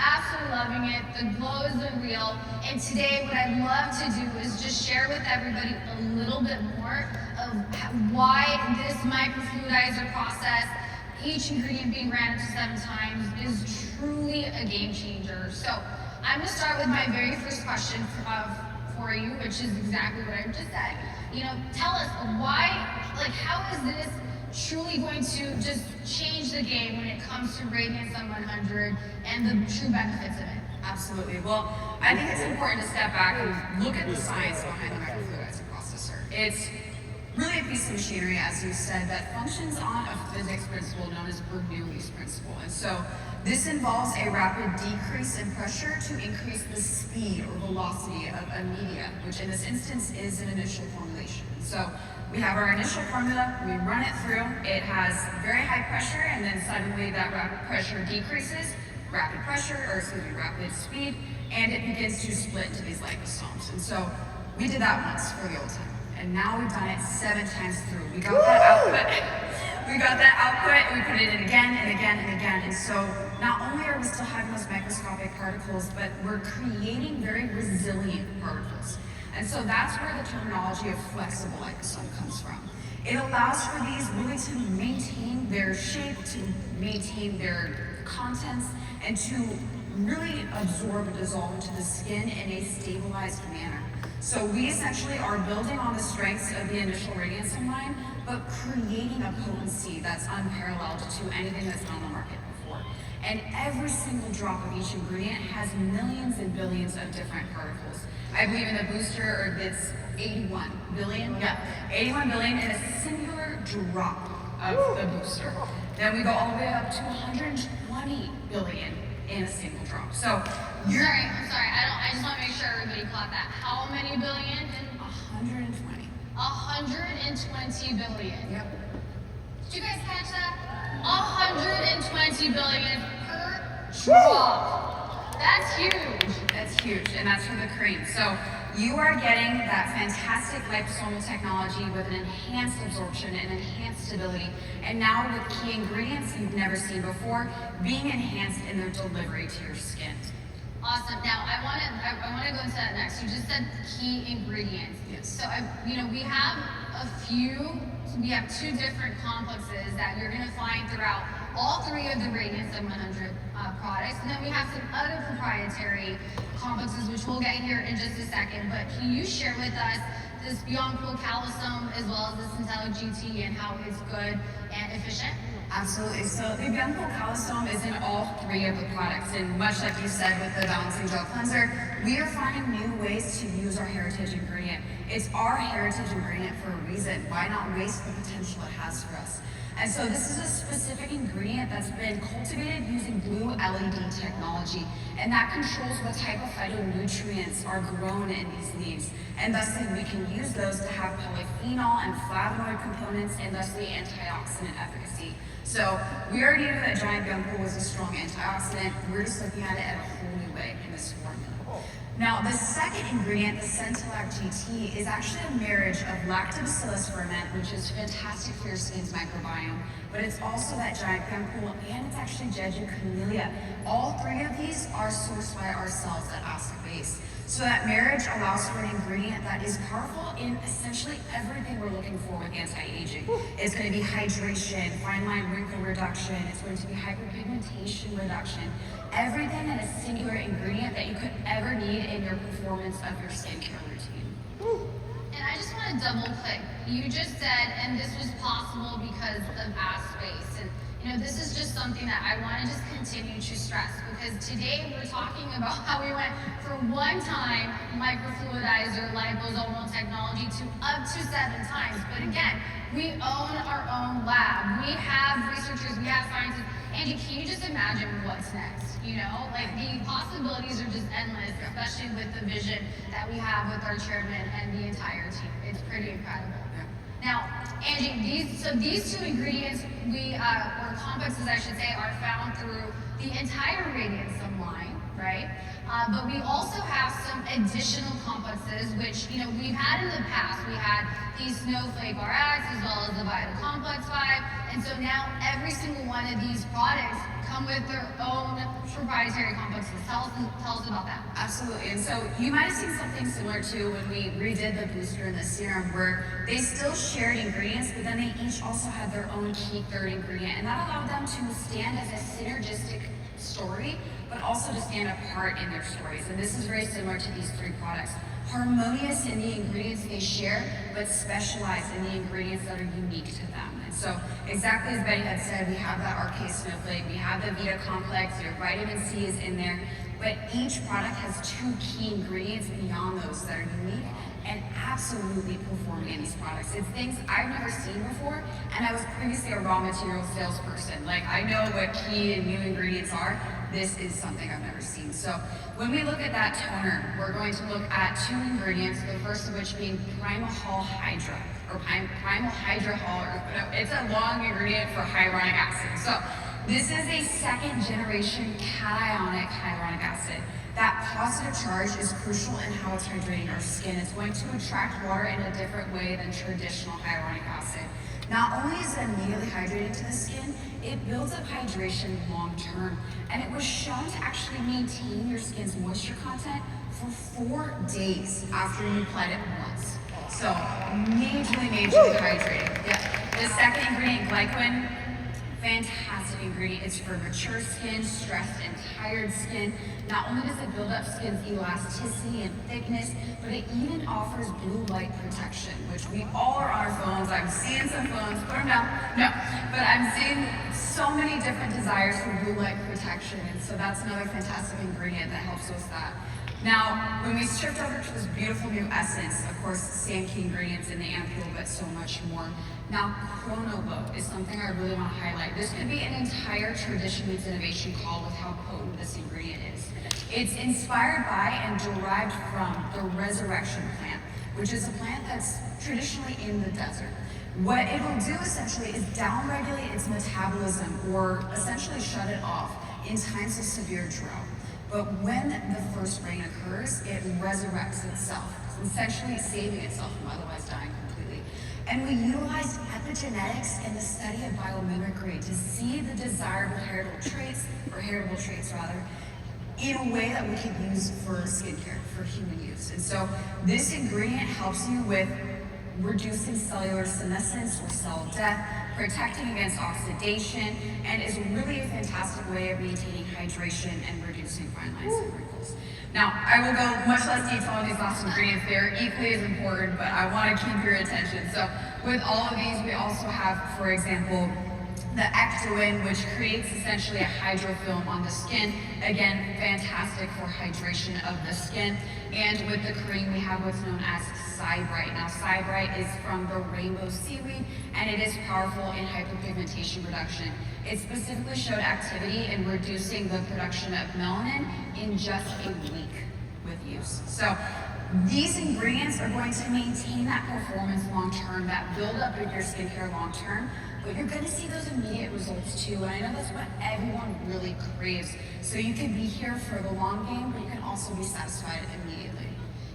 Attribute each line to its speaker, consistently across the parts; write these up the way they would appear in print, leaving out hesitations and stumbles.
Speaker 1: absolutely loving it. The glow is unreal. And today what I'd love to do is just share with everybody a little bit more of why this microfluidizer process, each ingredient being ran up to 7 times, is truly a game changer. So I'm going to start with my very first question for you, which is exactly what I just said. Tell us how is this truly going to just change the game when it comes to Radiansome 100 and the true benefits of it?
Speaker 2: Absolutely. Well, I think it's important to step back and look at the science behind the microfluidizer processor. It's really a piece of machinery, as you said, that functions on a physics principle known as Bernoulli's principle. And so this involves a rapid decrease in pressure to increase the speed or velocity of a media, which in this instance is an initial formulation. So we have our initial formula, we run it through, it has very high pressure, and then suddenly that rapid pressure decreases, rapid speed, and it begins to split into these liposomes. And so we did that once for the old time. And now we've done it 7 times through. We got that output, we put it in again and again and again. And so not only are we still having those microscopic particles, but we're creating very resilient particles. And so that's where the terminology of flexible liposome comes from. It allows for these really to maintain their shape, to maintain their contents, and to really absorb and dissolve into the skin in a stabilized manner. So we essentially are building on the strengths of the initial Radiansome line, but creating a potency that's unparalleled to anything that's been on the market before. And every single drop of each ingredient has millions and billions of different particles. I believe in the booster, it's 81 billion. Yeah, 81 billion in a singular drop of the booster. Then we go all the way up to 120 billion in a single drop. So
Speaker 1: I'm sorry. I just want to make sure everybody caught that. How many billion?
Speaker 2: 120.
Speaker 1: 120 billion.
Speaker 2: Yep.
Speaker 1: Did you guys catch that? 120 billion per drop. That's huge.
Speaker 2: That's huge, and that's for the cream. So you are getting that fantastic liposomal technology with an enhanced absorption and enhanced stability, and now with key ingredients you've never seen before being enhanced in their delivery to your skin.
Speaker 1: Awesome. Now I want to go into that next. You just said key ingredients.
Speaker 2: Yes.
Speaker 1: So we have 2 different complexes that you're going to find throughout all 3 of the Radiansome 100 products, and then we have some other proprietary complexes which we'll get here in just a second. But can you share with us this Beyond Cool Calisome as well as this Centella GT and how it's good and efficient?
Speaker 2: Absolutely. So the Beyond Cool Calisome is in all 3 of the products, and much like you said with the balancing gel cleanser, we are finding new ways to use our heritage ingredient. It's our heritage ingredient for a reason. Why not waste the potential it has for us? And so this is a specific ingredient that's been cultivated using blue LED technology, and that controls what type of phytonutrients are grown in these leaves. And thusly we can use those to have polyphenol and flavonoid components and thusly antioxidant efficacy. So we already knew that giant Beyond Cool was a strong antioxidant. We're just looking at it in a whole new way in this formula. Now, the second ingredient, the Centella GT, is actually a marriage of lactobacillus ferment, which is fantastic for your skin's microbiome, but it's also that giant Beyond Cool, and it's actually Jeju camellia. All 3 of these are sourced by ourselves at Acid Base. So that marriage allows for an ingredient that is powerful in essentially everything we're looking for with anti-aging. It's going to be hydration, fine line wrinkle reduction, it's going to be hyperpigmentation reduction, everything in a singular ingredient that you could ever need in your performance of your skincare routine.
Speaker 1: And I just want to double click. You just said, and this was possible because of Acid Base. And this is just something that I want to just continue to stress, because today we're talking about how we went from 1-time microfluidizer liposomal technology to up to 7 times. But again, we own our own lab. We have researchers, we have scientists. Angie, can you just imagine what's next? The possibilities are just endless, especially with the vision that we have with our chairman and the entire team. It's pretty incredible. Now, Angie, these 2 ingredients, or complexes I should say, are found through the entire Radiansome line. right? But we also have some additional complexes, which we've had in the past. We had the Snowflake RX as well as the Vital Complex 5, and so now every single one of these products come with their own proprietary complexes. Tell us about that.
Speaker 2: Absolutely. And so you might have seen something similar to when we redid the booster and the serum, where they still shared ingredients, but then they each also had their own key third ingredient, and that allowed them to stand as a synergistic story, but also to stand apart in their stories. And this is very similar to these three products. Harmonious in the ingredients they share, but specialized in the ingredients that are unique to them. And so, exactly as Betty had said, we have that RK Snowflake, we have the Vita Complex, your vitamin C is in there, but each product has two key ingredients beyond those that are unique and absolutely performing in these products. It's things I've never seen before, and I was previously a raw material salesperson. Like, I know what key and new ingredients are. This is something I've never seen. So when we look at that toner, we're going to look at two ingredients, the first of which being Primal Hydra, or Primal Hydrohol, it's a long ingredient for hyaluronic acid. So this is a second generation cationic hyaluronic acid. That positive charge is crucial in how it's hydrating our skin. It's going to attract water in a different way than traditional hyaluronic acid. Not only is it immediately hydrating to the skin, it builds up hydration long term. And it was shown to actually maintain your skin's moisture content for 4 days after you applied it once. So, majorly hydrating. Yeah. The second ingredient, glycogen, fantastic ingredient. It's for mature skin, stressed and tired skin. Not only does it build up skin's elasticity and thickness, but it even offers blue light protection, which we all are on our phones. I'm seeing some phones, put them down. No, but I'm seeing so many different desires for blue light protection, and so that's another fantastic ingredient that helps with that. Now, when we shift over to this beautiful new essence, of course, same key ingredients in the ampule, but so much more. Now, Chronoglow is something I really want to highlight. This could be an entire tradition meets innovation call with how potent this ingredient is. It's inspired by and derived from the resurrection plant, which is a plant that's traditionally in the desert. What it will do essentially is downregulate its metabolism, or essentially shut it off in times of severe drought. But when the first rain occurs, it resurrects itself, essentially saving itself from otherwise dying completely. And we utilized epigenetics and the study of biomimicry to see the desirable heritable traits in a way that we could use for skincare, for human use. And so this ingredient helps you with reducing cellular senescence or cell death, protecting against oxidation, and is really a fantastic way of maintaining hydration and reducing fine lines and wrinkles. Now, I will go much less detail on these last ingredients. They're equally as important, but I want to keep your attention. So with all of these, we also have, for example, the Ectoin, which creates essentially a hydrofilm on the skin. Again, fantastic for hydration of the skin. And with the cream, we have what's known as Cybrite. Now, Cybrite is from the rainbow seaweed, and it is powerful in hyperpigmentation reduction. It specifically showed activity in reducing the production of melanin in just a week with use. So these ingredients are going to maintain that performance long term, that build up of your skincare long term, but you're going to see those immediate results too. And I know that's what everyone really craves. So you can be here for the long game, but you can also be satisfied immediately.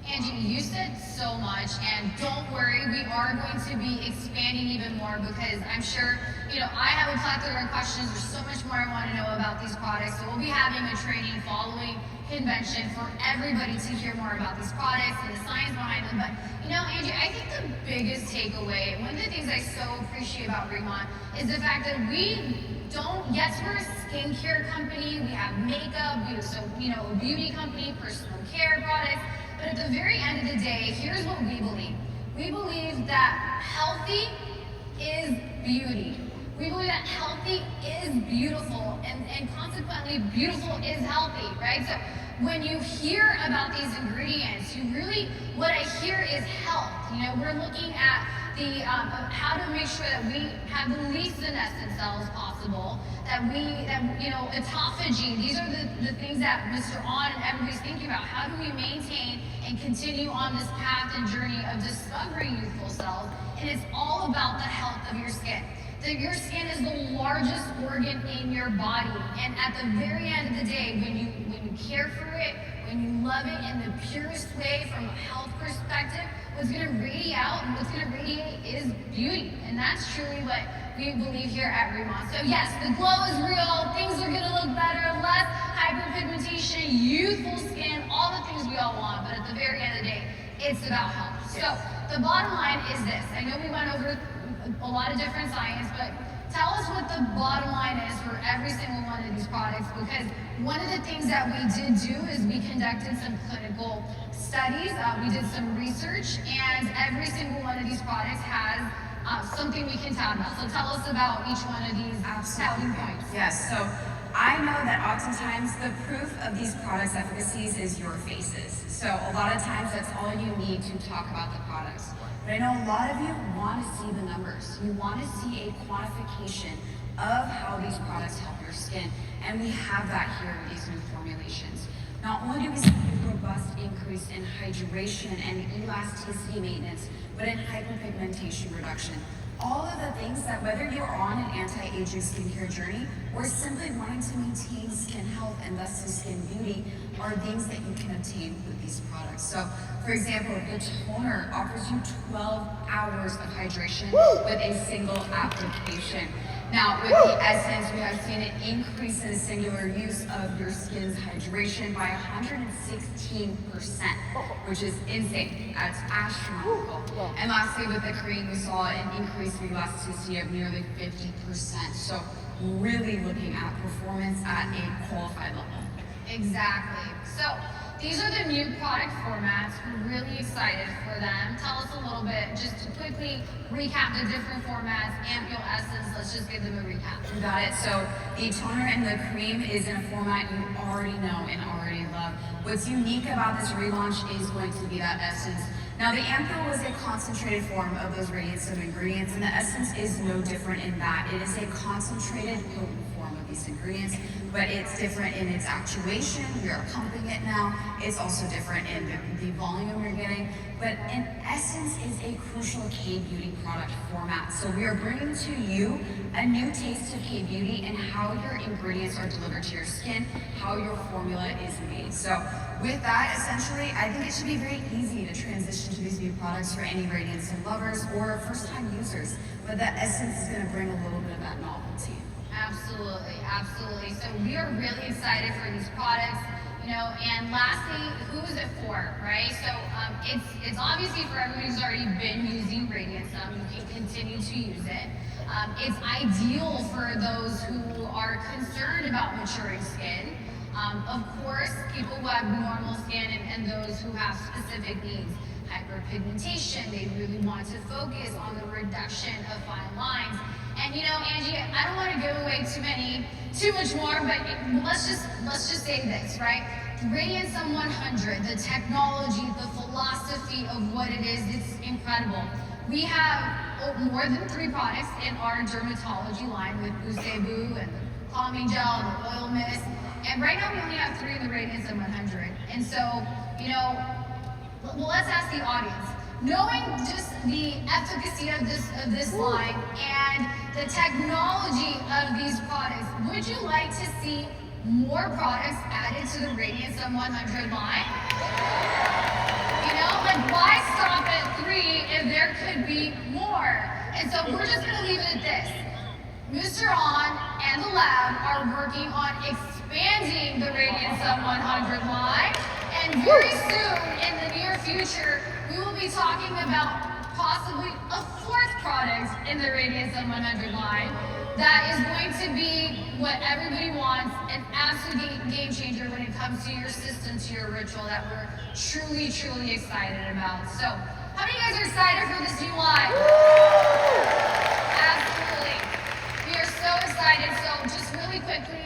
Speaker 1: Angie, you said so much, and don't worry, we are going to be expanding even more, because I'm sure, I have a plethora of questions. There's so much more I want to know about these products. So we'll be having a training following convention for everybody to hear more about these products and the science behind them. But, Angie, I think the biggest takeaway, one of the things I so appreciate about Remont, is the fact that yes, we're a skincare company, we have makeup, a beauty company, personal care products, but at the very end of the day, here's what we believe. We believe that healthy is beauty. We believe that healthy is beautiful, and consequently, beautiful is healthy, right? So when you hear about these ingredients, what I hear is health. We're looking at how to make sure that we have the least senescent cells possible, autophagy, these are the things that Mr. On and everybody's thinking about. How do we maintain and continue on this path and journey of discovering youthful cells? And it's all about the health of your skin. Your skin is the largest organ in your body, and at the very end of the day, when you care for it, when you love it in the purest way from a health perspective, what's going to radiate out and what's going to radiate is beauty, and that's truly what we believe here at Remont. So yes, the glow is real. Things are going to look better, less hyperpigmentation, youthful skin, all the things we all want. But at the very end of the day, it's about health. So the bottom line is this. I know we went over a lot of different science, but tell us what the bottom line is for every single one of these products, because one of the things that we did do is we conducted some clinical studies, we did some research, and every single one of these products has something we can tout about. So tell us about each one of these touting points.
Speaker 2: Yes, so I know that oftentimes the proof of these products' efficacies is your faces. So a lot of times that's all you need to talk about the products. But I know a lot of you want to see the numbers. You want to see a quantification of how these products help your skin. And we have that here in these new formulations. Not only do we see a robust increase in hydration and elasticity maintenance, but in hyperpigmentation reduction. All of the things that, whether you're on an anti-aging skincare journey or simply wanting to maintain skin health and thus skin beauty, are things that you can obtain with these products. So, for example, the toner offers you 12 hours of hydration with a single application. Now, with the Essence, we have seen an increase in the singular use of your skin's hydration by 116%, which is insane. That's astronomical. And lastly, with the cream, we saw an increase in elasticity of nearly 50%. So, really looking at performance at a qualified level.
Speaker 1: Exactly. So these are the new product formats. We're really excited for them. Tell us a little bit, just to quickly recap the different formats. Ampoule, Essence, let's just give them a recap.
Speaker 2: You got it. So the toner and the cream is in a format you already know and already love. What's unique about this relaunch is going to be that Essence. Now the Ampoule was a concentrated form of those Radiansome ingredients, and the Essence is no different in that. It is a concentrated, potent form of these ingredients, but it's different in its actuation. We are pumping it now. It's also different in the volume you're getting. But in Essence is a crucial K-beauty product format. So we are bringing to you a new taste of K-beauty and how your ingredients are delivered to your skin, how your formula is made. So with that, essentially, I think it should be very easy to transition to these new products for any Radiansome lovers or first-time users. But that Essence is going to bring a little bit of that novelty.
Speaker 1: Absolutely, absolutely. So we are really excited for these products, and lastly, who is it for, right? So it's obviously for everyone who's already been using Radiansome. You can continue to use it. It's ideal for those who are concerned about maturing skin. Of course, people who have normal skin and those who have specific needs. Hyperpigmentation, they really want to focus on the reduction of fine lines. And Angie, I don't want to give away too much more, but let's just say this, right? Radiansome 100, the technology, the philosophy of what it is, it's incredible. We have more than 3 products in our dermatology line with Boo and the calming gel, the oil mist, and right now we only have 3 in the Radiansome 100. And so, well, let's ask the audience. Knowing just the efficacy of this line and the technology of these products, would you like to see more products added to the Radiansome 100 line? Why stop at 3 if there could be more? And so we're just gonna leave it at this. Mr. On and the lab are working on expanding the Radiansome 100 line, and very soon in the near future, we will be talking about possibly a 4th product in the Radiansome 100 line that is going to be what everybody wants, an absolute game changer when it comes to your system, to your ritual, that we're truly, truly excited about. So, how many of you guys are excited for this new line? Absolutely. We are so excited. So, just really quickly,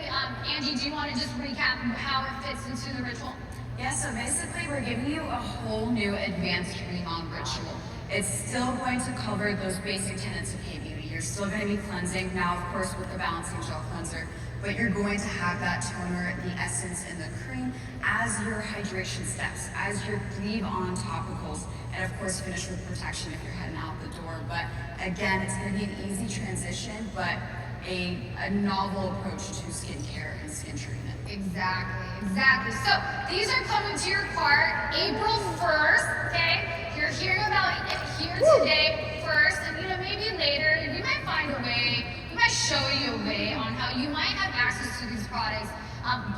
Speaker 1: Angie, do you want to just recap how it fits into the ritual?
Speaker 2: Yeah, so basically we're giving you a whole new advanced Remont ritual. It's still going to cover those basic tenets of K-beauty. You're still going to be cleansing, now of course with the balancing gel cleanser, but you're going to have that toner, the Essence, and the cream as your hydration steps, as your leave-on topicals, and of course finish with protection if you're heading out the door. before, but again, it's going to be an easy transition, but a novel approach to skincare and skin treatment.
Speaker 1: Exactly, exactly. So these are coming to your cart April 1st, okay? You're hearing about it here today first, and maybe later we might find a way, we might show you a way on how you might have access to these products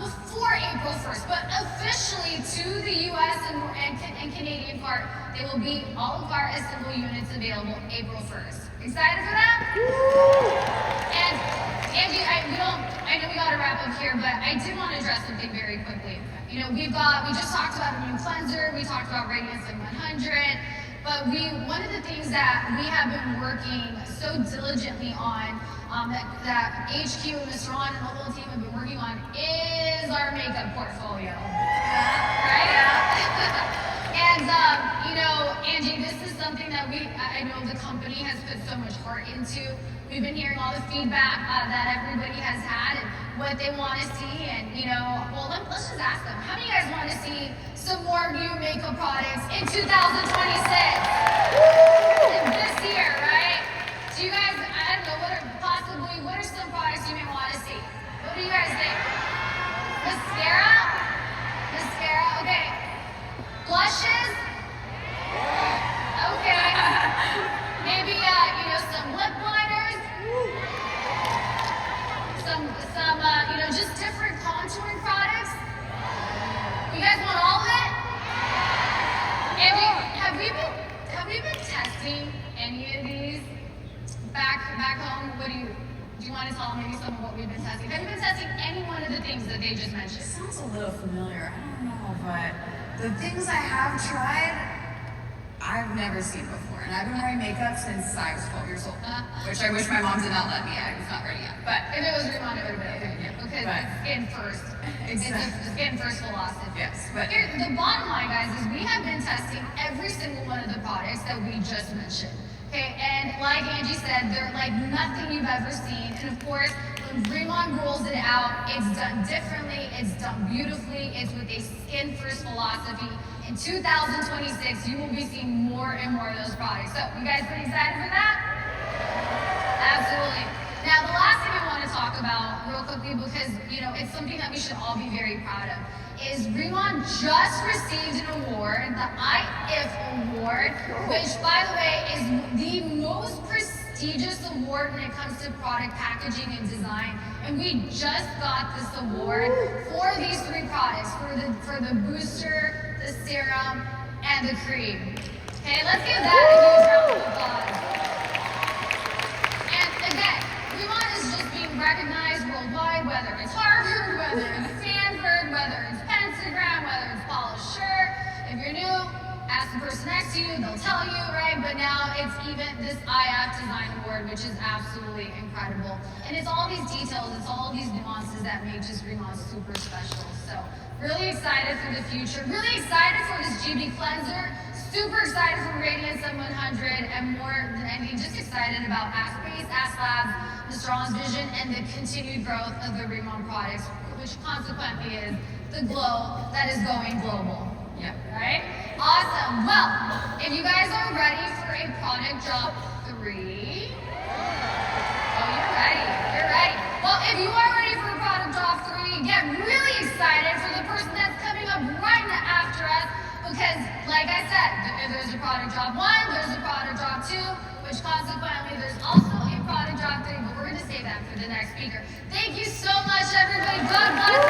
Speaker 1: before April 1st. But officially to the US and Canadian part, they will be all of our assemble units available April 1st. Excited for that? And Angie, I know we gotta wrap up here, but I did want to address something very quickly. We just talked about a new cleanser, we talked about Radiansome 100, but one of the things that we have been working so diligently on, that HQ and Mr. Ron and the whole team have been working on, is our makeup portfolio. Right? And Angie, this is something that I know the company has put so much heart into. We've been hearing all the feedback that everybody has had and what they want to see. And let's just ask them. How many of you guys want to see some more new makeup products in 2026? This year, right? Do you guys? I don't know. What are some products you may want to see? What do you guys think? Mascara. Okay. Blushes. Okay. Maybe some lip liners. Some just different contouring products. You guys want all of it? And have we been testing any of these back home? Do you want to tell maybe some of what we've been testing? Have you been testing any one of the things that they just mentioned?
Speaker 2: It sounds a little familiar. I don't know, but the things I have tried, I've never seen before. And I've been wearing makeup since I was 12 years old, which I wish my mom did not let me. I was not ready yet. But
Speaker 1: if it was Rimon, it would have been okay. Yeah. Because skin first.
Speaker 2: Exactly.
Speaker 1: It's a skin first philosophy.
Speaker 2: Yes. But
Speaker 1: here, the bottom line, guys, is we have been testing every single one of the products that we just mentioned. Okay, and like Angie said, they're like nothing you've ever seen. And of course, when Rimon rolls it out, it's done differently, it's done beautifully, it's with a skin-first philosophy. In 2026, you will be seeing more and more of those products. So, you guys pretty excited for that? Absolutely. Now, the last thing I want to talk about real quickly, because, it's something that we should all be very proud of, is Rimon just received an award, the IF Award, which, by the way, is the most prestigious award when it comes to product packaging and design. And we just got this award for these three products, for the booster, the serum, and the cream. Okay, let's give that a huge round of applause. And again, Rimon is just being recognized worldwide, whether it's Harvard, whether it's Stanford, whether it's Pentagram, whether it's Polished Shirt. If you're new, ask the person next to you, they'll tell you, right? But now it's even this IF Design Award, which is absolutely incredible. And it's all these details, it's all these nuances that make just Rimon super special. So really excited for the future, really excited for this GB cleanser, super excited for Radiansome 100, and more than anything, just excited about Space, Labs, Mr. Ron's vision, and the continued growth of the Rimon products, which consequently is the glow that is going global.
Speaker 2: yeah.
Speaker 1: Right? Awesome. Well, if you guys are ready for a product drop 3, you're ready. You're ready. Well, if you are ready for a product drop 3, get really excited for the person that's coming up right after us, because, like I said, if there's a product drop 1, there's a product drop 2, which consequently there's also a product drop 3, but we're going to save that for the next speaker. Thank you so much, everybody. God bless.